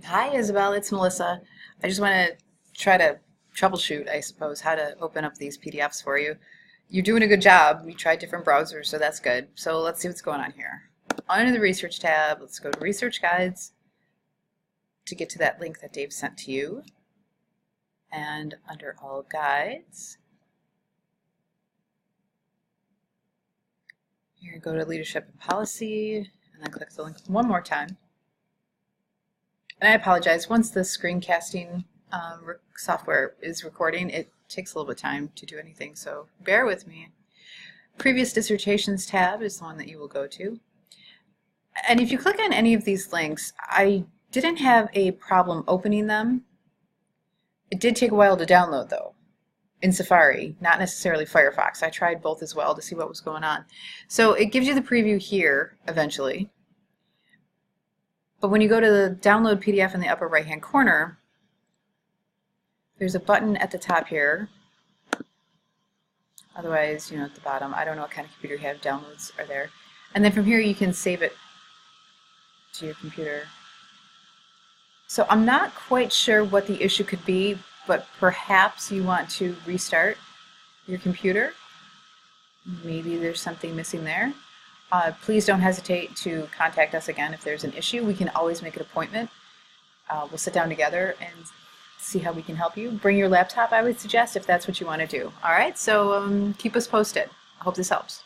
Hi, Isabel. It's Melissa. I just want to try to troubleshoot, I suppose, how to open up these PDFs for you. You're doing a good job. We tried different browsers, so that's good. So let's see what's going on here. Under the Research tab, let's go to Research Guides to get to that link that Dave sent to you. And under All Guides, here go to Leadership and Policy, and then click the link one more time. And I apologize, once the screencasting software is recording, it takes a little bit of time to do anything, so bear with me. Previous Dissertations tab is the one that you will go to. And if you click on any of these links, I didn't have a problem opening them. It did take a while to download though, in Safari, not necessarily Firefox. I tried both as well to see what was going on. So it gives you the preview here eventually. But when you go to the download PDF in the upper right hand corner, there's a button at the top here. Otherwise, at the bottom, I don't know what kind of computer you have, downloads are there. And then from here you can save it to your computer. So I'm not quite sure what the issue could be, but perhaps you want to restart your computer. Maybe there's something missing there. Please don't hesitate to contact us again if there's an issue. We can always make an appointment. We'll sit down together and see how we can help you. Bring your laptop, I would suggest, if that's what you want to do. All right, so keep us posted. I hope this helps.